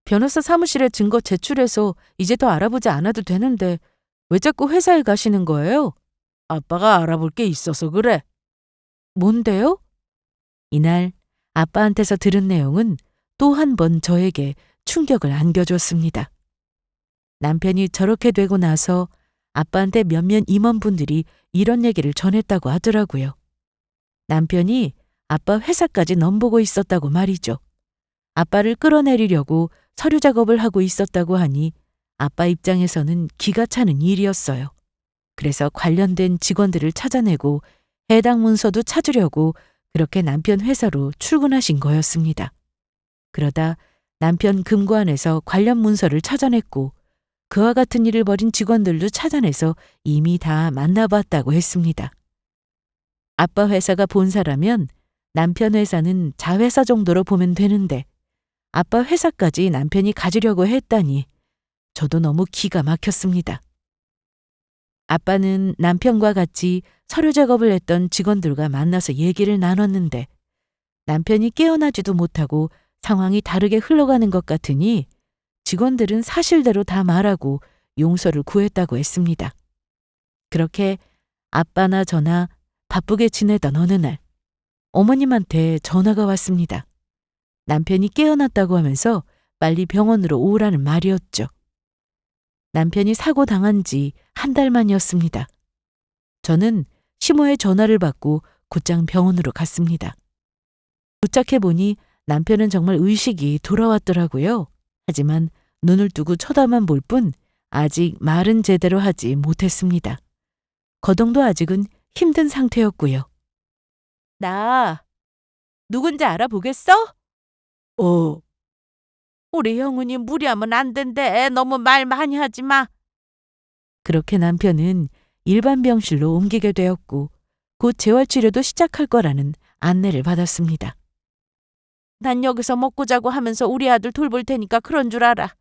변호사 사무실에 증거 제출해서 이제 더 알아보지 않아도 되는데 왜 자꾸 회사에 가시는 거예요? 아빠가 알아볼 게 있어서 그래. 뭔데요? 이날 아빠한테서 들은 내용은 또 한 번 저에게 충격을 안겨줬습니다. 남편이 저렇게 되고 나서 아빠한테 몇몇 임원분들이 이런 얘기를 전했다고 하더라고요. 남편이 아빠 회사까지 넘보고 있었다고 말이죠. 아빠를 끌어내리려고 서류 작업을 하고 있었다고 하니 아빠 입장에서는 기가 차는 일이었어요. 그래서 관련된 직원들을 찾아내고 해당 문서도 찾으려고 그렇게 남편 회사로 출근하신 거였습니다. 그러다 남편 금고안에서 관련 문서를 찾아냈고 그와 같은 일을 벌인 직원들도 찾아내서 이미 다 만나봤다고 했습니다. 아빠 회사가 본사라면 남편 회사는 자회사 정도로 보면 되는데 아빠 회사까지 남편이 가지려고 했다니 저도 너무 기가 막혔습니다. 아빠는 남편과 같이 서류 작업을 했던 직원들과 만나서 얘기를 나눴는데 남편이 깨어나지도 못하고 상황이 다르게 흘러가는 것 같으니 직원들은 사실대로 다 말하고 용서를 구했다고 했습니다. 그렇게 아빠나 저나 바쁘게 지내던 어느 날 어머님한테 전화가 왔습니다. 남편이 깨어났다고 하면서 빨리 병원으로 오라는 말이었죠. 남편이 사고 당한 지 한 달 만이었습니다. 저는 시모의 전화를 받고 곧장 병원으로 갔습니다. 도착해 보니 남편은 정말 의식이 돌아왔더라고요. 하지만 눈을 뜨고 쳐다만 볼 뿐 아직 말은 제대로 하지 못했습니다. 거동도 아직은 힘든 상태였고요. 나 누군지 알아보겠어? 우리 형훈이 무리하면 안 된대. 너무 말 많이 하지 마. 그렇게 남편은 일반 병실로 옮기게 되었고 곧 재활치료도 시작할 거라는 안내를 받았습니다. 난 여기서 먹고 자고 하면서 우리 아들 돌볼 테니까 그런 줄 알아.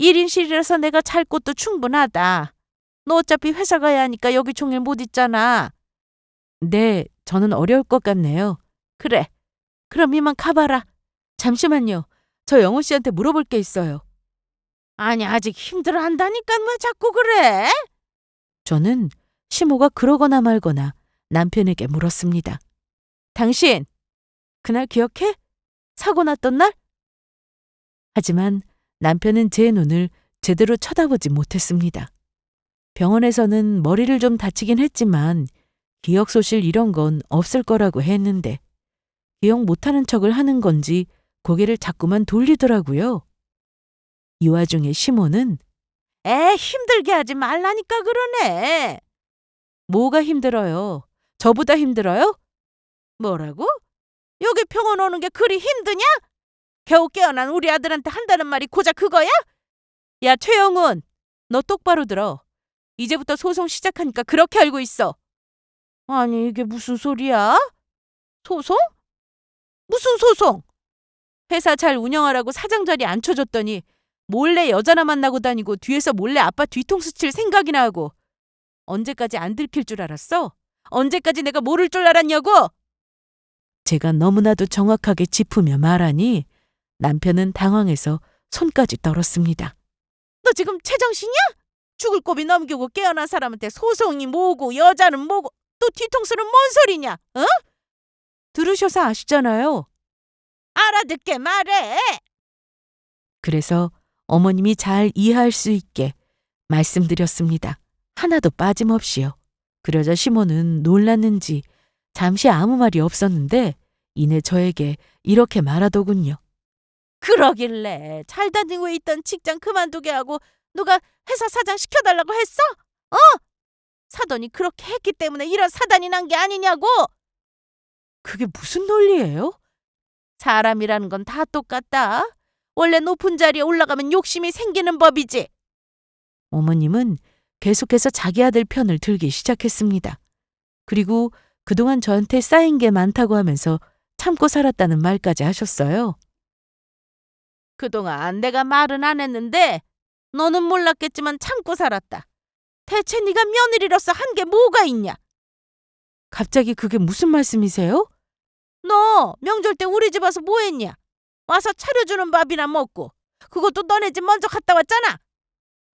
1인실이라서 내가 잘 곳도 충분하다. 너 어차피 회사 가야 하니까 여기 종일 못 있잖아. 네, 저는 어려울 것 같네요. 그래, 그럼 이만 가봐라. 잠시만요. 저 영호 씨한테 물어볼 게 있어요. 아니, 아직 힘들어 한다니까 왜 자꾸 그래? 저는 시모가 그러거나 말거나 남편에게 물었습니다. 당신, 그날 기억해? 사고 났던 날? 하지만 남편은 제 눈을 제대로 쳐다보지 못했습니다. 병원에서는 머리를 좀 다치긴 했지만 기억 소실 이런 건 없을 거라고 했는데 기억 못하는 척을 하는 건지 고개를 자꾸만 돌리더라고요. 이 와중에 시모는 힘들게 하지 말라니까 그러네. 뭐가 힘들어요? 저보다 힘들어요? 뭐라고? 여기 병원 오는 게 그리 힘드냐? 겨우 깨어난 우리 아들한테 한다는 말이 고작 그거야? 야, 최영훈, 너 똑바로 들어. 이제부터 소송 시작하니까 그렇게 알고 있어. 아니, 이게 무슨 소리야? 소송? 무슨 소송? 회사 잘 운영하라고 사장 자리 앉혀줬더니 몰래 여자나 만나고 다니고 뒤에서 몰래 아빠 뒤통수 칠 생각이나 하고. 언제까지 안 들킬 줄 알았어? 언제까지 내가 모를 줄 알았냐고? 제가 너무나도 정확하게 짚으며 말하니 남편은 당황해서 손까지 떨었습니다. 너 지금 제정신이야? 죽을 고비 넘기고 깨어난 사람한테 소송이 뭐고 여자는 뭐고 또 뒤통수는 뭔 소리냐? 어? 들으셔서 아시잖아요. 알아듣게 말해. 그래서 어머님이 잘 이해할 수 있게 말씀드렸습니다. 하나도 빠짐없이요. 그러자 시모는 놀랐는지 잠시 아무 말이 없었는데 이내 저에게 이렇게 말하더군요. 그러길래 잘 다니고 있던 직장 그만두게 하고 누가 회사 사장 시켜달라고 했어? 사돈이 그렇게 했기 때문에 이런 사단이 난 게 아니냐고. 그게 무슨 논리예요? 사람이라는 건 다 똑같다. 원래 높은 자리에 올라가면 욕심이 생기는 법이지. 어머님은 계속해서 자기 아들 편을 들기 시작했습니다. 그리고 그동안 저한테 쌓인 게 많다고 하면서 참고 살았다는 말까지 하셨어요. 그동안 내가 말은 안 했는데 너는 몰랐겠지만 참고 살았다. 대체 네가 며느리로서 한 게 뭐가 있냐? 갑자기 그게 무슨 말씀이세요? 너 명절 때 우리 집 와서 뭐 했냐? 와서 차려주는 밥이나 먹고. 그것도 너네 집 먼저 갔다 왔잖아.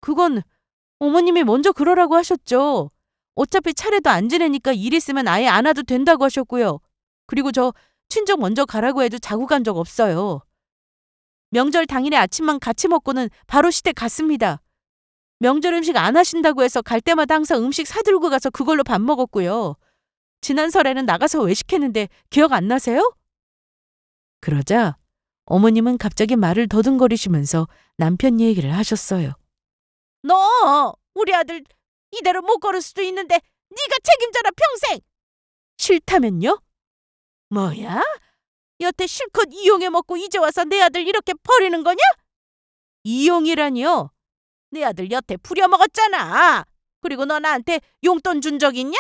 그건 어머님이 먼저 그러라고 하셨죠. 어차피 차례도 안 지내니까 일 있으면 아예 안 와도 된다고 하셨고요. 그리고 저 친정 먼저 가라고 해도 자고 간 적 없어요. 명절 당일에 아침만 같이 먹고는 바로 시댁 갔습니다. 명절 음식 안 하신다고 해서 갈 때마다 항상 음식 사들고 가서 그걸로 밥 먹었고요. 지난 설에는 나가서 외식했는데 기억 안 나세요? 그러자 어머님은 갑자기 말을 더듬거리시면서 남편 얘기를 하셨어요. 너 우리 아들 이대로 못 걸을 수도 있는데 네가 책임져라 평생. 싫다면요? 뭐야? 여태 실컷 이용해 먹고 이제 와서 내 아들 이렇게 버리는 거냐? 이용이라니요? 내 아들 여태 부려먹었잖아. 그리고 너 나한테 용돈 준 적 있냐?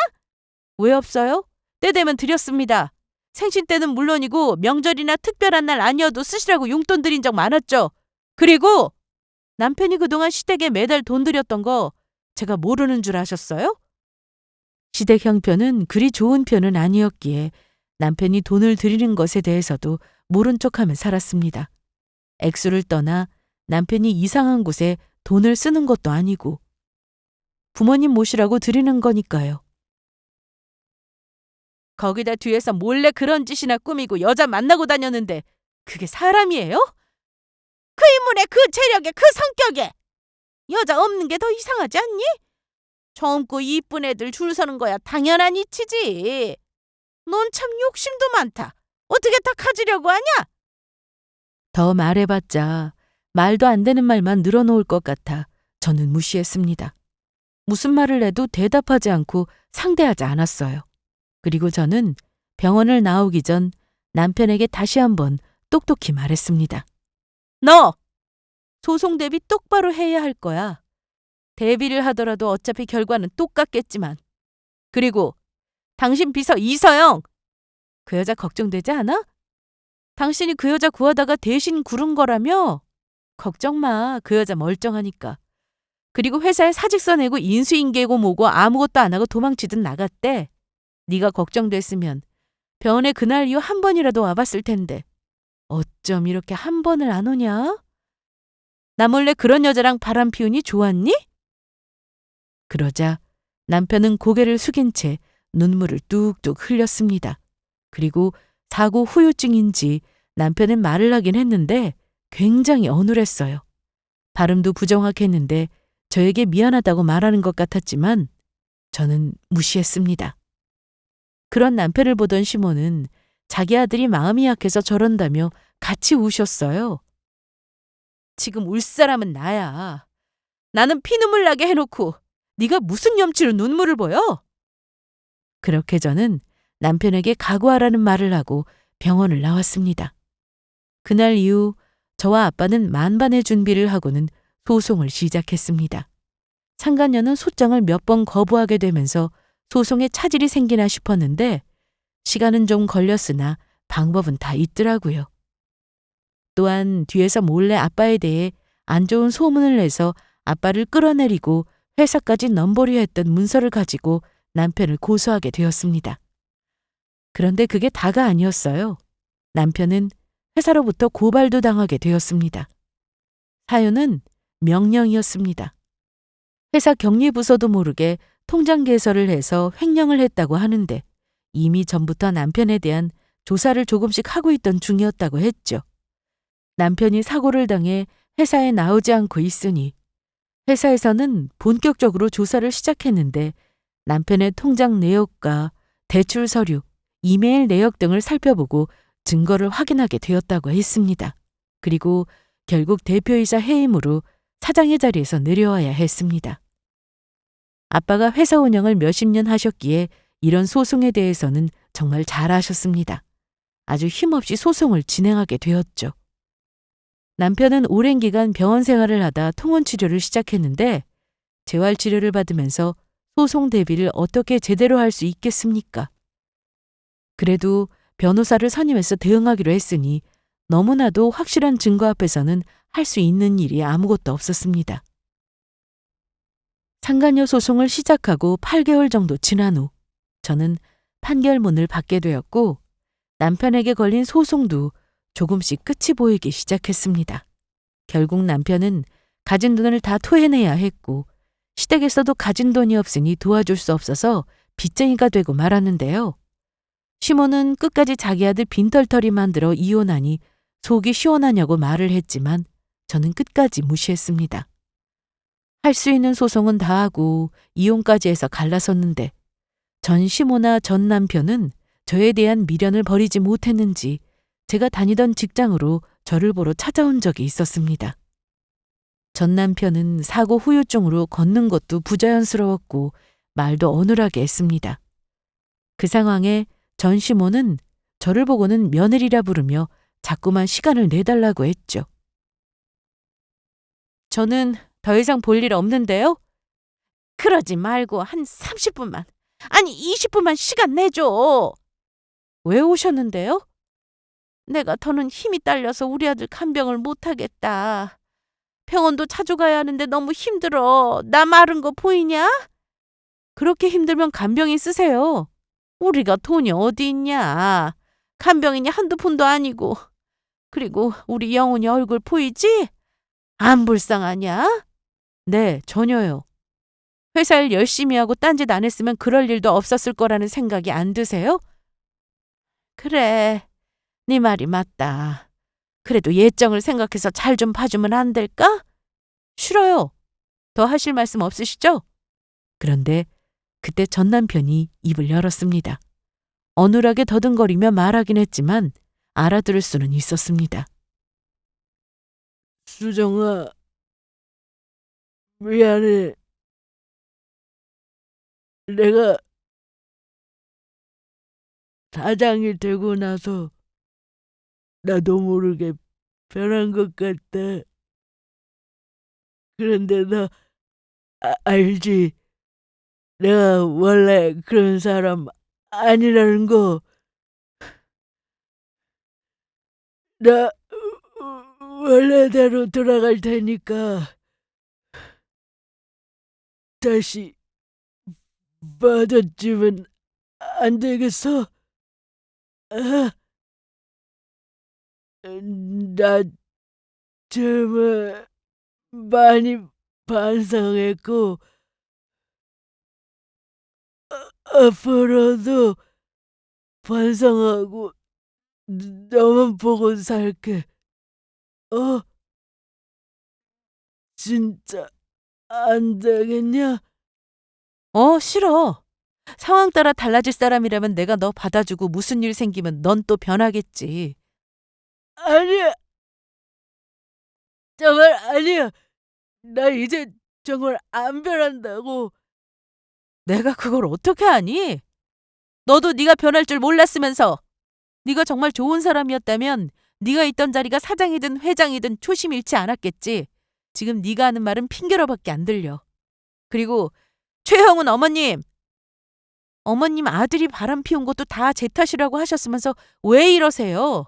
왜 없어요? 때 되면 드렸습니다. 생신 때는 물론이고 명절이나 특별한 날 아니어도 쓰시라고 용돈 드린 적 많았죠. 그리고 남편이 그동안 시댁에 매달 돈 드렸던 거 제가 모르는 줄 아셨어요? 시댁 형편은 그리 좋은 편은 아니었기에 남편이 돈을 들이는 것에 대해서도 모른 척하며 살았습니다. 액수를 떠나 남편이 이상한 곳에 돈을 쓰는 것도 아니고 부모님 모시라고 드리는 거니까요. 거기다 뒤에서 몰래 그런 짓이나 꾸미고 여자 만나고 다녔는데 그게 사람이에요? 그 인물에 그 체력에 그 성격에 여자 없는 게 더 이상하지 않니? 젊고 이쁜 애들 줄 서는 거야 당연한 이치지. 넌 참 욕심도 많다. 어떻게 다 가지려고 하냐? 더 말해봤자 말도 안 되는 말만 늘어놓을 것 같아 저는 무시했습니다. 무슨 말을 해도 대답하지 않고 상대하지 않았어요. 그리고 저는 병원을 나오기 전 남편에게 다시 한번 똑똑히 말했습니다. 너! 소송 대비 똑바로 해야 할 거야. 대비를 하더라도 어차피 결과는 똑같겠지만. 그리고 당신 비서 이서영! 그 여자 걱정되지 않아? 당신이 그 여자 구하다가 대신 구른 거라며? 걱정 마. 그 여자 멀쩡하니까. 그리고 회사에 사직서 내고 인수인계고 뭐고 아무것도 안 하고 도망치듯 나갔대. 네가 걱정됐으면 병원에 그날 이후 한 번이라도 와봤을 텐데 어쩜 이렇게 한 번을 안 오냐? 나 몰래 그런 여자랑 바람 피우니 좋았니? 그러자 남편은 고개를 숙인 채 눈물을 뚝뚝 흘렸습니다. 그리고 사고 후유증인지 남편은 말을 하긴 했는데 굉장히 어눌했어요. 발음도 부정확했는데 저에게 미안하다고 말하는 것 같았지만 저는 무시했습니다. 그런 남편을 보던 시모는 자기 아들이 마음이 약해서 저런다며 같이 우셨어요. 지금 울 사람은 나야. 나는 피눈물 나게 해놓고 네가 무슨 염치로 눈물을 보여? 그렇게 저는 남편에게 각오하라는 말을 하고 병원을 나왔습니다. 그날 이후 저와 아빠는 만반의 준비를 하고는 소송을 시작했습니다. 상간녀는 소장을 몇 번 거부하게 되면서 소송에 차질이 생기나 싶었는데 시간은 좀 걸렸으나 방법은 다 있더라고요. 또한 뒤에서 몰래 아빠에 대해 안 좋은 소문을 내서 아빠를 끌어내리고 회사까지 넘보려 했던 문서를 가지고 남편을 고소하게 되었습니다. 그런데 그게 다가 아니었어요. 남편은 회사로부터 고발도 당하게 되었습니다. 사연은 명령이었습니다. 회사 격리부서도 모르게 통장 개설을 해서 횡령을 했다고 하는데 이미 전부터 남편에 대한 조사를 조금씩 하고 있던 중이었다고 했죠. 남편이 사고를 당해 회사에 나오지 않고 있으니 회사에서는 본격적으로 조사를 시작했는데 남편의 통장 내역과 대출 서류, 이메일 내역 등을 살펴보고 증거를 확인하게 되었다고 했습니다. 그리고 결국 대표이사 해임으로 사장의 자리에서 내려와야 했습니다. 아빠가 회사 운영을 몇십 년 하셨기에 이런 소송에 대해서는 정말 잘 아셨습니다. 아주 힘없이 소송을 진행하게 되었죠. 남편은 오랜 기간 병원 생활을 하다 통원 치료를 시작했는데 재활 치료를 받으면서 소송 대비를 어떻게 제대로 할 수 있겠습니까? 그래도 변호사를 선임해서 대응하기로 했으니 너무나도 확실한 증거 앞에서는 할 수 있는 일이 아무것도 없었습니다. 상간녀 소송을 시작하고 8개월 정도 지난 후 저는 판결문을 받게 되었고 남편에게 걸린 소송도 조금씩 끝이 보이기 시작했습니다. 결국 남편은 가진 돈을 다 토해내야 했고 시댁에서도 가진 돈이 없으니 도와줄 수 없어서 빚쟁이가 되고 말았는데요. 시모는 끝까지 자기 아들 빈털터리 만들어 이혼하니 속이 시원하냐고 말을 했지만 저는 끝까지 무시했습니다. 할 수 있는 소송은 다 하고 이혼까지 해서 갈라섰는데 전 시모나 전 남편은 저에 대한 미련을 버리지 못했는지 제가 다니던 직장으로 저를 보러 찾아온 적이 있었습니다. 전 남편은 사고 후유증으로 걷는 것도 부자연스러웠고 말도 어눌하게 했습니다. 그 상황에 전 시모는 저를 보고는 며느리라 부르며 자꾸만 시간을 내달라고 했죠. 저는 더 이상 볼 일 없는데요? 그러지 말고 한 30분만, 아니 20분만 시간 내줘. 왜 오셨는데요? 내가 더는 힘이 딸려서 우리 아들 간병을 못하겠다. 병원도 자주 가야 하는데 너무 힘들어. 나 마른 거 보이냐? 그렇게 힘들면 간병인 쓰세요. 우리가 돈이 어디 있냐. 간병인이 한두 푼도 아니고. 그리고 우리 영훈이 얼굴 보이지? 안 불쌍하냐? 네, 전혀요. 회사 일 열심히 하고 딴짓 안 했으면 그럴 일도 없었을 거라는 생각이 안 드세요? 그래, 네 말이 맞다. 그래도 예정을 생각해서 잘 좀 봐주면 안 될까? 싫어요. 더 하실 말씀 없으시죠? 그런데 그때 전 남편이 입을 열었습니다. 어눌하게 더듬거리며 말하긴 했지만 알아들을 수는 있었습니다. 수정아, 미안해. 내가 사장이 되고 나서 나도 모르게 변한 것 같다. 그런데 너 알지? 내가 원래 그런 사람 아니라는 거. 나 원래대로 돌아갈 테니까 다시 받아주면 안 되겠어? 아, 나 정말 많이 반성했고 앞으로도 반성하고 너만 보고 살게. 어? 진짜 안 되겠냐? 싫어. 상황 따라 달라질 사람이라면 내가 너 받아주고 무슨 일 생기면 넌 또 변하겠지. 아니야, 정말 아니야. 나 이제 정말 안 변한다고. 내가 그걸 어떻게 아니? 너도 네가 변할 줄 몰랐으면서. 네가 정말 좋은 사람이었다면 네가 있던 자리가 사장이든 회장이든 초심 잃지 않았겠지. 지금 네가 하는 말은 핑계로밖에 안 들려. 그리고 최형훈 어머님. 어머님 아들이 바람 피운 것도 다 제 탓이라고 하셨으면서 왜 이러세요?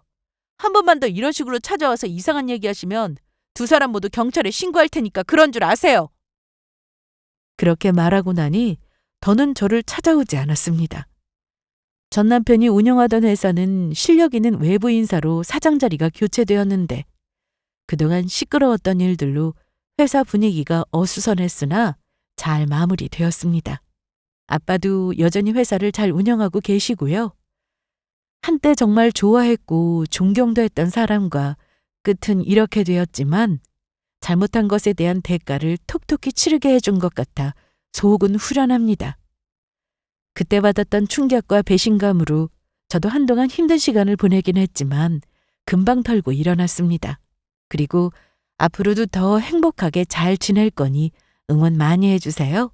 한 번만 더 이런 식으로 찾아와서 이상한 얘기하시면 두 사람 모두 경찰에 신고할 테니까 그런 줄 아세요. 그렇게 말하고 나니 더는 저를 찾아오지 않았습니다. 전 남편이 운영하던 회사는 실력 있는 외부 인사로 사장 자리가 교체되었는데 그동안 시끄러웠던 일들로 회사 분위기가 어수선했으나 잘 마무리되었습니다. 아빠도 여전히 회사를 잘 운영하고 계시고요. 한때 정말 좋아했고 존경도 했던 사람과 끝은 이렇게 되었지만 잘못한 것에 대한 대가를 톡톡히 치르게 해준 것 같아 속은 후련합니다. 그때 받았던 충격과 배신감으로 저도 한동안 힘든 시간을 보내긴 했지만 금방 털고 일어났습니다. 그리고 앞으로도 더 행복하게 잘 지낼 거니 응원 많이 해주세요.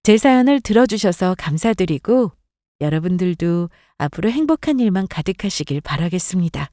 제 사연을 들어주셔서 감사드리고 여러분들도 앞으로 행복한 일만 가득하시길 바라겠습니다.